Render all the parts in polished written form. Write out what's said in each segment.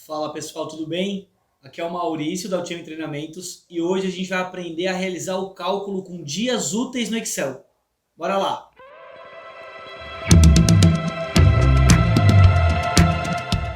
Fala pessoal, tudo bem? Aqui é o Maurício da Ultimate Treinamentos e hoje a gente vai aprender a realizar o cálculo com dias úteis no Excel. Bora lá!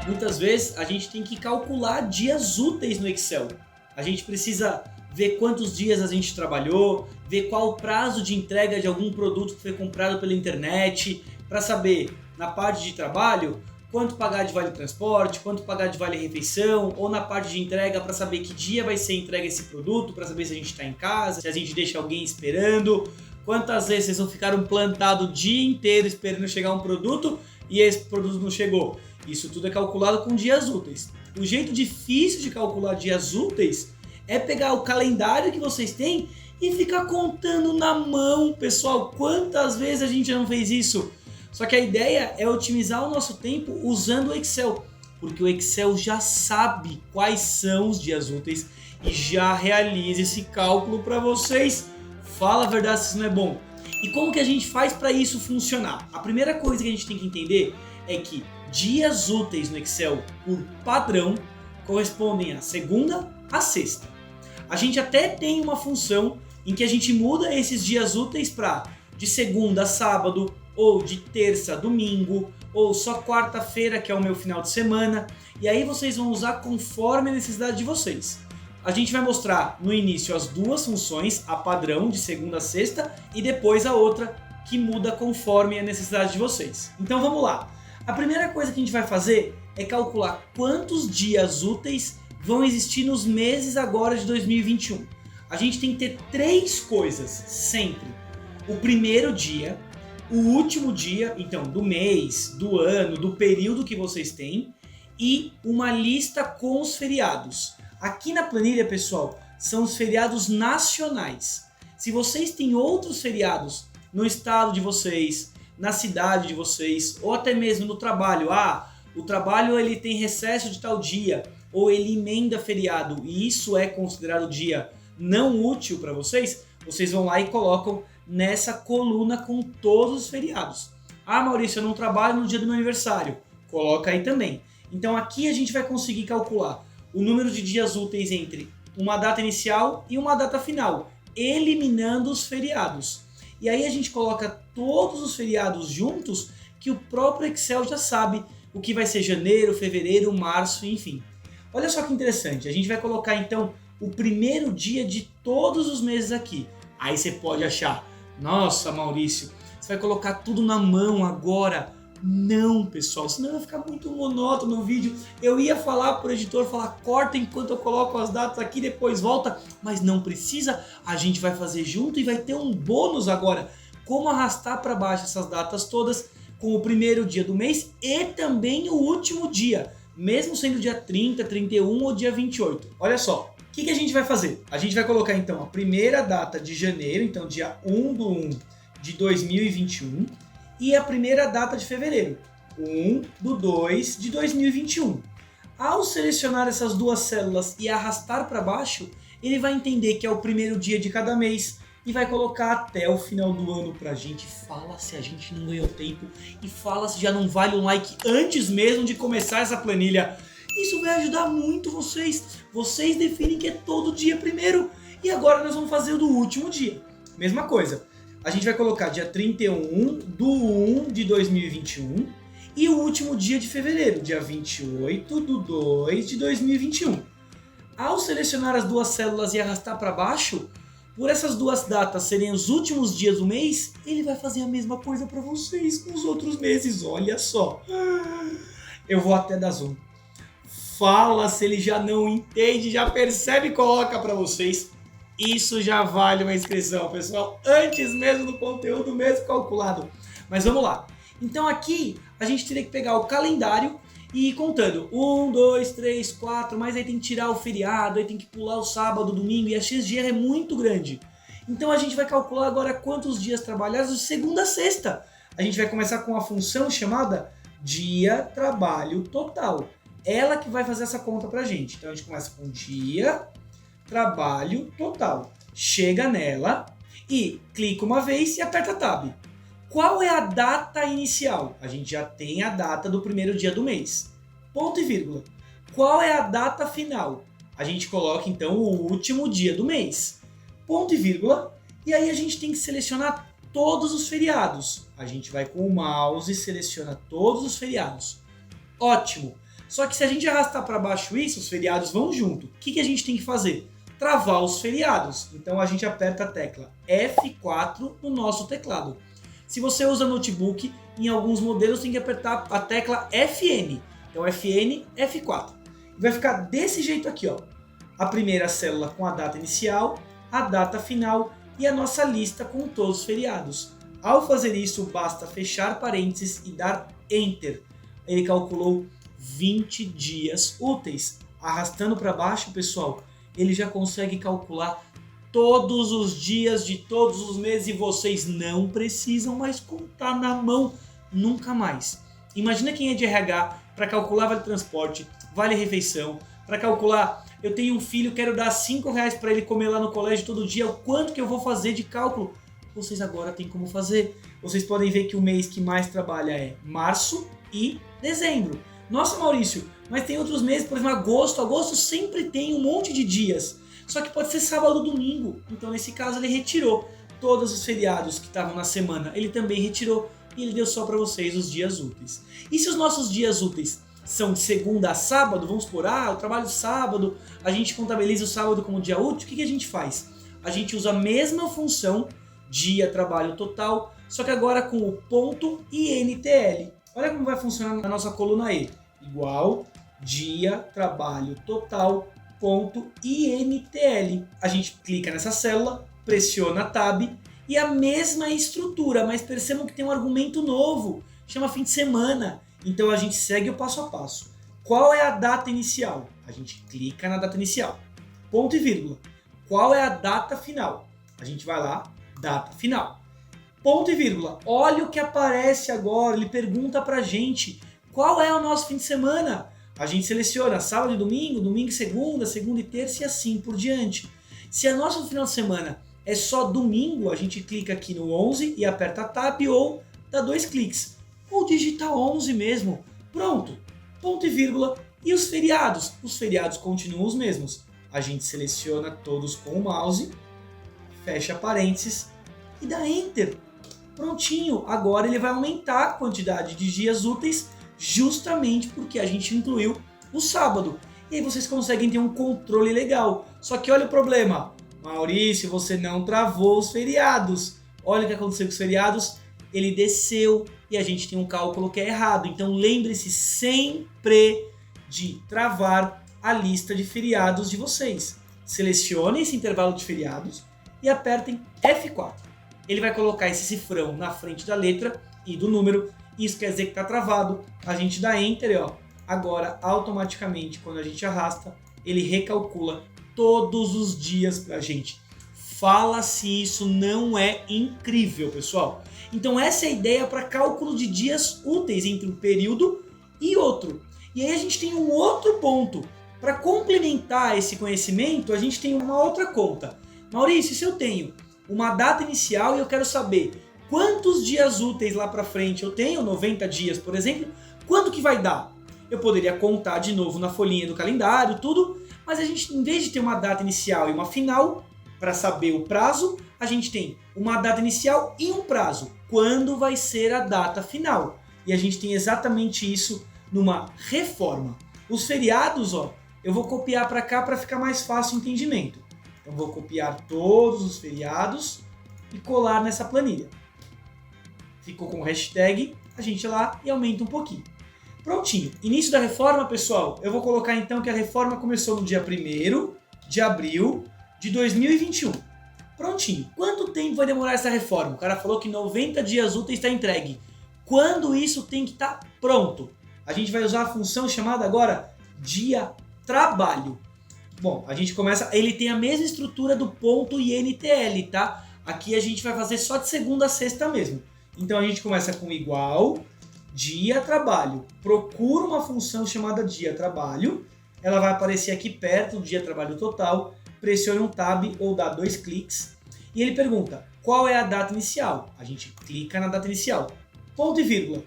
Muitas vezes a gente tem que calcular dias úteis no Excel. A gente precisa ver quantos dias a gente trabalhou, ver qual o prazo de entrega de algum produto que foi comprado pela internet, para saber na parte de trabalho quanto pagar de vale transporte, quanto pagar de vale refeição, ou na parte de entrega para saber que dia vai ser entregue esse produto, para saber se a gente está em casa, se a gente deixa alguém esperando, quantas vezes vocês não ficaram plantados o dia inteiro esperando chegar um produto e esse produto não chegou. Isso tudo é calculado com dias úteis. O jeito difícil de calcular dias úteis é pegar o calendário que vocês têm e ficar contando na mão, pessoal. Quantas vezes a gente não fez isso? Só que a ideia é otimizar o nosso tempo usando o Excel, porque o Excel já sabe quais são os dias úteis e já realiza esse cálculo para vocês. Fala a verdade se isso não é bom. E como que a gente faz para isso funcionar? A primeira coisa que a gente tem que entender é que dias úteis no Excel, por padrão, correspondem a segunda a sexta. A gente até tem uma função em que a gente muda esses dias úteis para de segunda a sábado, ou de terça a domingo, ou só quarta-feira, que é o meu final de semana. E aí vocês vão usar conforme a necessidade de vocês. A gente vai mostrar no início as duas funções, a padrão de segunda a sexta, e depois a outra que muda conforme a necessidade de vocês. Então vamos lá. A primeira coisa que a gente vai fazer é calcular quantos dias úteis vão existir nos meses agora de 2021. A gente tem que ter três coisas sempre. O primeiro dia, o último dia, então, do mês, do ano, do período que vocês têm, e uma lista com os feriados. Aqui na planilha, pessoal, são os feriados nacionais. Se vocês têm outros feriados no estado de vocês, na cidade de vocês, ou até mesmo no trabalho, o trabalho ele tem recesso de tal dia, ou ele emenda feriado, e isso é considerado dia não útil para vocês, vocês vão lá e colocam nessa coluna com todos os feriados. Maurício, eu não trabalho no dia do meu aniversário. Coloca aí também. Então aqui a gente vai conseguir calcular o número de dias úteis entre uma data inicial e uma data final, eliminando os feriados. E aí a gente coloca todos os feriados juntos, que o próprio Excel já sabe o que vai ser janeiro, fevereiro, março, enfim. Olha só que interessante, a gente vai colocar então o primeiro dia de todos os meses aqui. Aí você pode achar, nossa, Maurício, você vai colocar tudo na mão agora. Não, pessoal, senão vai ficar muito monótono o vídeo. Eu ia falar pro editor, corta enquanto eu coloco as datas aqui, depois volta. Mas não precisa, a gente vai fazer junto e vai ter um bônus agora. Como arrastar para baixo essas datas todas com o primeiro dia do mês e também o último dia. Mesmo sendo dia 30, 31 ou dia 28. Olha só. O que a gente vai fazer? A gente vai colocar então a primeira data de janeiro, então dia 1/1 de 2021, e a primeira data de fevereiro, 1/2 de 2021. Ao selecionar essas duas células e arrastar para baixo, ele vai entender que é o primeiro dia de cada mês e vai colocar até o final do ano pra gente. Fala se a gente não ganhou tempo e fala se já não vale um like antes mesmo de começar essa planilha. Isso vai ajudar muito vocês. Vocês definem que é todo dia primeiro. E agora nós vamos fazer o do último dia. Mesma coisa. A gente vai colocar dia 31/1 de 2021 e o último dia de fevereiro, dia 28/2 de 2021. Ao selecionar as duas células e arrastar para baixo, por essas duas datas serem os últimos dias do mês, ele vai fazer a mesma coisa para vocês com os outros meses. Olha só. Eu vou até dar zoom. Fala se ele já não entende, já percebe e coloca para vocês. Isso já vale uma inscrição, pessoal, antes mesmo do conteúdo mesmo calculado. Mas vamos lá. Então aqui a gente teria que pegar o calendário e ir contando 1, 2, 3, 4, mas aí tem que tirar o feriado, aí tem que pular o sábado, domingo, e a XG é muito grande. Então a gente vai calcular agora quantos dias trabalhados de segunda a sexta. A gente vai começar com a função chamada dia trabalho total. Ela que vai fazer essa conta pra gente. Então a gente começa com dia, trabalho total. Chega nela e clica uma vez e aperta Tab. Qual é a data inicial? A gente já tem a data do primeiro dia do mês. Ponto e vírgula. Qual é a data final? A gente coloca então o último dia do mês. Ponto e vírgula. E aí a gente tem que selecionar todos os feriados. A gente vai com o mouse e seleciona todos os feriados. Ótimo! Só que se a gente arrastar para baixo isso, os feriados vão junto. O que a gente tem que fazer? Travar os feriados. Então a gente aperta a tecla F4 no nosso teclado. Se você usa notebook, em alguns modelos tem que apertar a tecla FN. Então FN, F4. Vai ficar desse jeito aqui, ó. A primeira célula com a data inicial, a data final e a nossa lista com todos os feriados. Ao fazer isso, basta fechar parênteses e dar Enter. Ele calculou 20 dias úteis. Arrastando para baixo, pessoal, ele já consegue calcular todos os dias de todos os meses e vocês não precisam mais contar na mão nunca mais. Imagina quem é de RH para calcular vale transporte, vale refeição, para calcular, eu tenho um filho, quero dar R$5 para ele comer lá no colégio todo dia, o quanto que eu vou fazer de cálculo? Vocês agora têm como fazer. Vocês podem ver que o mês que mais trabalha é março e dezembro. Nossa, Maurício, mas tem outros meses, por exemplo, agosto. Agosto sempre tem um monte de dias. Só que pode ser sábado ou domingo. Então, nesse caso, ele retirou todos os feriados que estavam na semana. Ele também retirou e ele deu só para vocês os dias úteis. E se os nossos dias úteis são de segunda a sábado, vamos supor, eu trabalho sábado, a gente contabiliza o sábado como dia útil, o que a gente faz? A gente usa a mesma função, dia, trabalho total, só que agora com o ponto INTL. Olha como vai funcionar na nossa coluna E. Igual, dia, trabalho total, ponto INTL. A gente clica nessa célula, pressiona Tab e a mesma estrutura, mas percebam que tem um argumento novo, chama fim de semana. Então a gente segue o passo a passo. Qual é a data inicial? A gente clica na data inicial. Ponto e vírgula. Qual é a data final? A gente vai lá, data final. Ponto e vírgula. Olha o que aparece agora. Ele pergunta pra gente qual é o nosso fim de semana. A gente seleciona sábado e domingo, domingo e segunda, segunda e terça e assim por diante. Se a nossa final de semana é só domingo, a gente clica aqui no 11 e aperta Tab ou dá 2 cliques. Ou digita 11 mesmo. Pronto. Ponto e vírgula. E os feriados? Os feriados continuam os mesmos. A gente seleciona todos com o mouse, fecha parênteses e dá Enter. Prontinho. Agora ele vai aumentar a quantidade de dias úteis justamente porque a gente incluiu o sábado. E aí vocês conseguem ter um controle legal. Só que olha o problema. Maurício, você não travou os feriados. Olha o que aconteceu com os feriados. Ele desceu e a gente tem um cálculo que é errado. Então lembre-se sempre de travar a lista de feriados de vocês. Selecionem esse intervalo de feriados e apertem F4. Ele vai colocar esse cifrão na frente da letra e do número. Isso quer dizer que está travado. A gente dá Enter e ó, agora automaticamente quando a gente arrasta, ele recalcula todos os dias para a gente. Fala se isso não é incrível, pessoal. Então essa é a ideia para cálculo de dias úteis entre um período e outro. E aí a gente tem um outro ponto. Para complementar esse conhecimento, a gente tem uma outra conta. Maurício, se eu tenho uma data inicial e eu quero saber quantos dias úteis lá para frente eu tenho, 90 dias, por exemplo, quanto que vai dar? Eu poderia contar de novo na folhinha do calendário, tudo, mas a gente, em vez de ter uma data inicial e uma final, para saber o prazo, a gente tem uma data inicial e um prazo. Quando vai ser a data final? E a gente tem exatamente isso numa reforma. Os feriados, ó, eu vou copiar para cá para ficar mais fácil o entendimento. Então vou copiar todos os feriados e colar nessa planilha. Ficou com o hashtag, a gente lá e aumenta um pouquinho. Prontinho. Início da reforma, pessoal. Eu vou colocar então que a reforma começou no dia 1º de abril de 2021. Prontinho. Quanto tempo vai demorar essa reforma? O cara falou que 90 dias úteis está entregue. Quando isso tem que estar pronto? A gente vai usar a função chamada agora dia trabalho. Bom, a gente começa... Ele tem a mesma estrutura do ponto INTL, tá? Aqui a gente vai fazer só de segunda a sexta mesmo. Então a gente começa com igual, dia trabalho. Procura uma função chamada dia trabalho. Ela vai aparecer aqui perto do dia trabalho total. Pressione um Tab ou dá 2 cliques. E ele pergunta, qual é a data inicial? A gente clica na data inicial. Ponto e vírgula.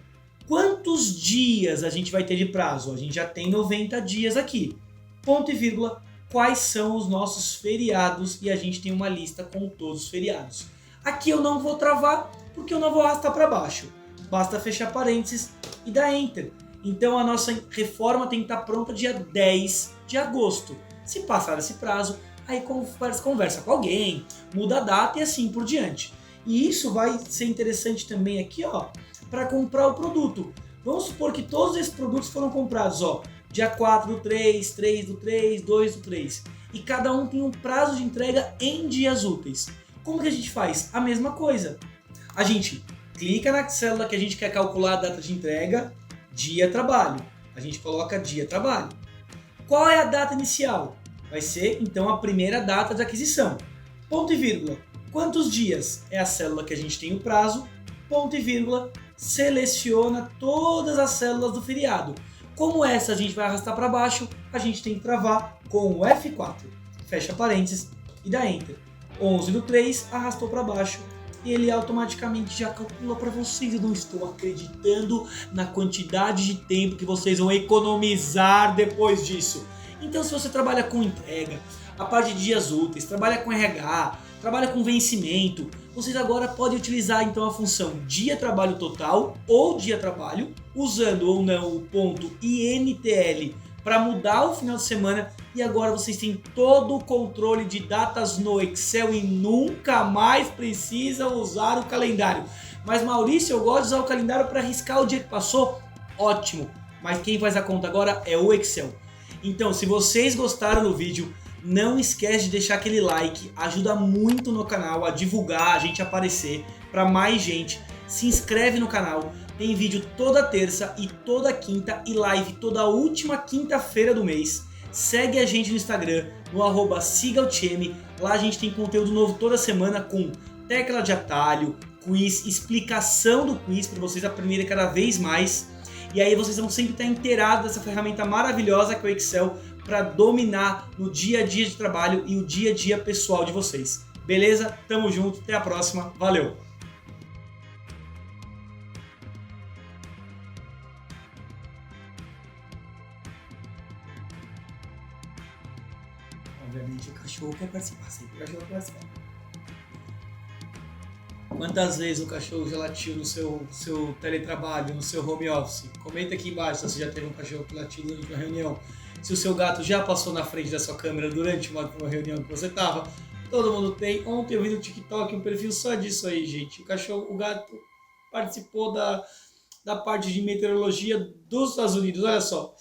Quantos dias a gente vai ter de prazo? A gente já tem 90 dias aqui. Ponto e vírgula. Quais são os nossos feriados? E a gente tem uma lista com todos os feriados. Aqui eu não vou travar, porque eu não vou arrastar para baixo. Basta fechar parênteses e dar Enter. Então a nossa reforma tem que estar pronta dia 10 de agosto. Se passar esse prazo, aí conversa com alguém, muda a data e assim por diante. E isso vai ser interessante também aqui, ó, para comprar o produto. Vamos supor que todos esses produtos foram comprados, ó, dia 4 do 3, 3 do 3, 2 do 3. E cada um tem um prazo de entrega em dias úteis. Como que a gente faz? A mesma coisa. A gente clica na célula que a gente quer calcular a data de entrega, dia trabalho. A gente coloca dia trabalho. Qual é a data inicial? Vai ser, então, a primeira data de aquisição. Ponto e vírgula. Quantos dias? É a célula que a gente tem o prazo. Ponto e vírgula. Seleciona todas as células do feriado. Como essa a gente vai arrastar para baixo, a gente tem que travar com o F4. Fecha parênteses e dá Enter. 11 do 3, arrastou para baixo. E ele automaticamente já calcula para vocês. Eu não estou acreditando na quantidade de tempo que vocês vão economizar depois disso. Então, se você trabalha com entrega, a parte de dias úteis, trabalha com RH, trabalha com vencimento, vocês agora podem utilizar então a função dia trabalho total ou dia trabalho, usando ou não o ponto INTL para mudar o final de semana, e agora vocês têm todo o controle de datas no Excel e nunca mais precisam usar o calendário. Mas Maurício, eu gosto de usar o calendário para riscar o dia que passou? Ótimo, mas quem faz a conta agora é o Excel. Então, se vocês gostaram do vídeo, não esquece de deixar aquele like, ajuda muito no canal a divulgar, a gente aparecer para mais gente. Se inscreve no canal, tem vídeo toda terça e toda quinta e live toda última quinta-feira do mês. Segue a gente no Instagram, no @sigautieme. Lá a gente tem conteúdo novo toda semana com tecla de atalho, quiz, explicação do quiz para vocês aprenderem cada vez mais. E aí vocês vão sempre estar inteirados dessa ferramenta maravilhosa que é o Excel para dominar no dia a dia de trabalho e o dia a dia pessoal de vocês. Beleza? Tamo junto, até a próxima, valeu! Obviamente o cachorro quer participar, sempre o cachorro quer participar. Quantas vezes o cachorro já latiu no seu teletrabalho, no seu home office? Comenta aqui embaixo se você já teve um cachorro que latiu durante uma reunião. Se o seu gato já passou na frente da sua câmera durante uma reunião que você estava. Todo mundo tem. Ontem eu vi no TikTok um perfil só disso aí, gente. O gato participou da parte de meteorologia dos Estados Unidos, olha só.